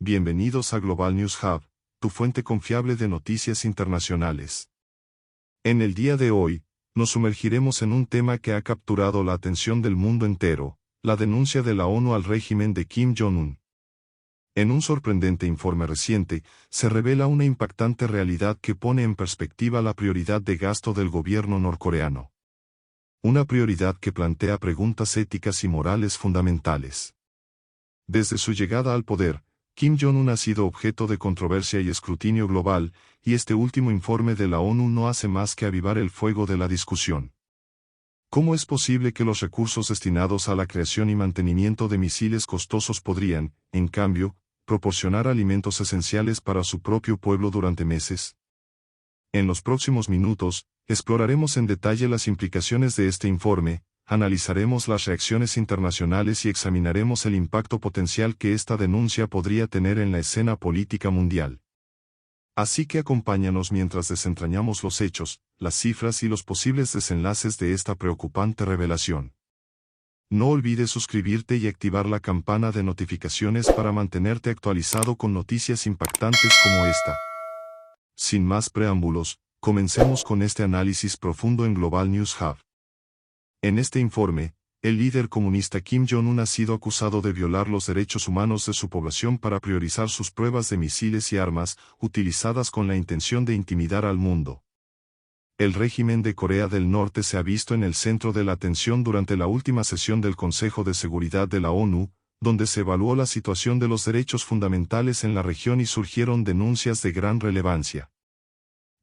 Bienvenidos a Global News Hub, tu fuente confiable de noticias internacionales. En el día de hoy, nos sumergiremos en un tema que ha capturado la atención del mundo entero, la denuncia de la ONU al régimen de Kim Jong-un. En un sorprendente informe reciente, se revela una impactante realidad que pone en perspectiva la prioridad de gasto del gobierno norcoreano. Una prioridad que plantea preguntas éticas y morales fundamentales. Desde su llegada al poder, Kim Jong-un ha sido objeto de controversia y escrutinio global, y este último informe de la ONU no hace más que avivar el fuego de la discusión. ¿Cómo es posible que los recursos destinados a la creación y mantenimiento de misiles costosos podrían, en cambio, proporcionar alimentos esenciales para su propio pueblo durante meses? En los próximos minutos, exploraremos en detalle las implicaciones de este informe, analizaremos las reacciones internacionales y examinaremos el impacto potencial que esta denuncia podría tener en la escena política mundial. Así que acompáñanos mientras desentrañamos los hechos, las cifras y los posibles desenlaces de esta preocupante revelación. No olvides suscribirte y activar la campana de notificaciones para mantenerte actualizado con noticias impactantes como esta. Sin más preámbulos, comencemos con este análisis profundo en Global News Hub. En este informe, el líder comunista Kim Jong-un ha sido acusado de violar los derechos humanos de su población para priorizar sus pruebas de misiles y armas, utilizadas con la intención de intimidar al mundo. El régimen de Corea del Norte se ha visto en el centro de la atención durante la última sesión del Consejo de Seguridad de la ONU, donde se evaluó la situación de los derechos fundamentales en la región y surgieron denuncias de gran relevancia.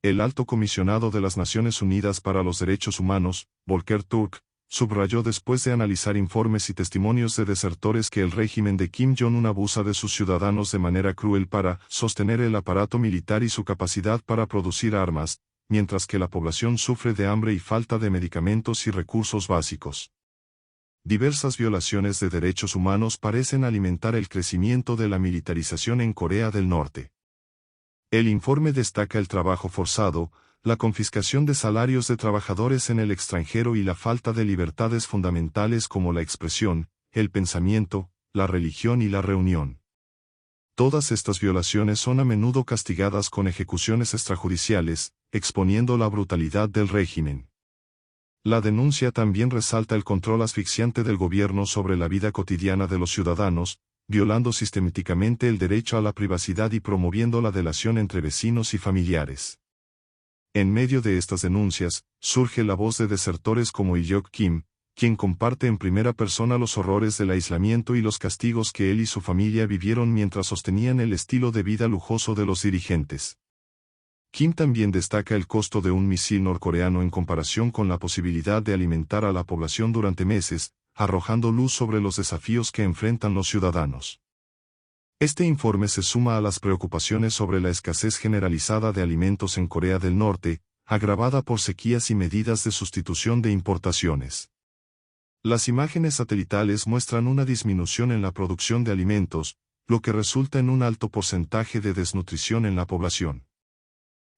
El alto comisionado de las Naciones Unidas para los Derechos Humanos, Volker Turk, subrayó después de analizar informes y testimonios de desertores que el régimen de Kim Jong-un abusa de sus ciudadanos de manera cruel para sostener el aparato militar y su capacidad para producir armas, mientras que la población sufre de hambre y falta de medicamentos y recursos básicos. Diversas violaciones de derechos humanos parecen alimentar el crecimiento de la militarización en Corea del Norte. El informe destaca el trabajo forzado, la confiscación de salarios de trabajadores en el extranjero y la falta de libertades fundamentales como la expresión, el pensamiento, la religión y la reunión. Todas estas violaciones son a menudo castigadas con ejecuciones extrajudiciales, exponiendo la brutalidad del régimen. La denuncia también resalta el control asfixiante del gobierno sobre la vida cotidiana de los ciudadanos, violando sistemáticamente el derecho a la privacidad y promoviendo la delación entre vecinos y familiares. En medio de estas denuncias, surge la voz de desertores como Ilyok Kim, quien comparte en primera persona los horrores del aislamiento y los castigos que él y su familia vivieron mientras sostenían el estilo de vida lujoso de los dirigentes. Kim también destaca el costo de un misil norcoreano en comparación con la posibilidad de alimentar a la población durante meses, arrojando luz sobre los desafíos que enfrentan los ciudadanos. Este informe se suma a las preocupaciones sobre la escasez generalizada de alimentos en Corea del Norte, agravada por sequías y medidas de sustitución de importaciones. Las imágenes satelitales muestran una disminución en la producción de alimentos, lo que resulta en un alto porcentaje de desnutrición en la población.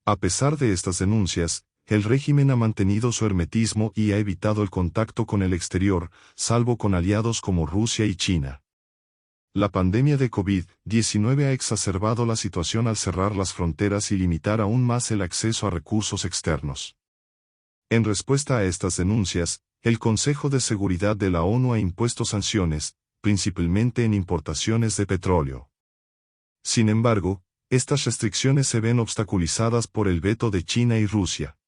A pesar de estas denuncias, el régimen ha mantenido su hermetismo y ha evitado el contacto con el exterior, salvo con aliados como Rusia y China. La pandemia de COVID-19 ha exacerbado la situación al cerrar las fronteras y limitar aún más el acceso a recursos externos. En respuesta a estas denuncias, el Consejo de Seguridad de la ONU ha impuesto sanciones, principalmente en importaciones de petróleo. Sin embargo, estas restricciones se ven obstaculizadas por el veto de China y Rusia.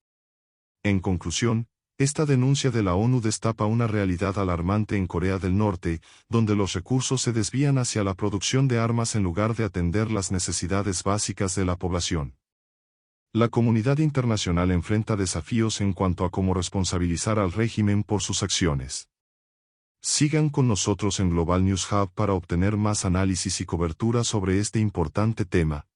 En conclusión, esta denuncia de la ONU destapa una realidad alarmante en Corea del Norte, donde los recursos se desvían hacia la producción de armas en lugar de atender las necesidades básicas de la población. La comunidad internacional enfrenta desafíos en cuanto a cómo responsabilizar al régimen por sus acciones. Sigan con nosotros en Global News Hub para obtener más análisis y cobertura sobre este importante tema.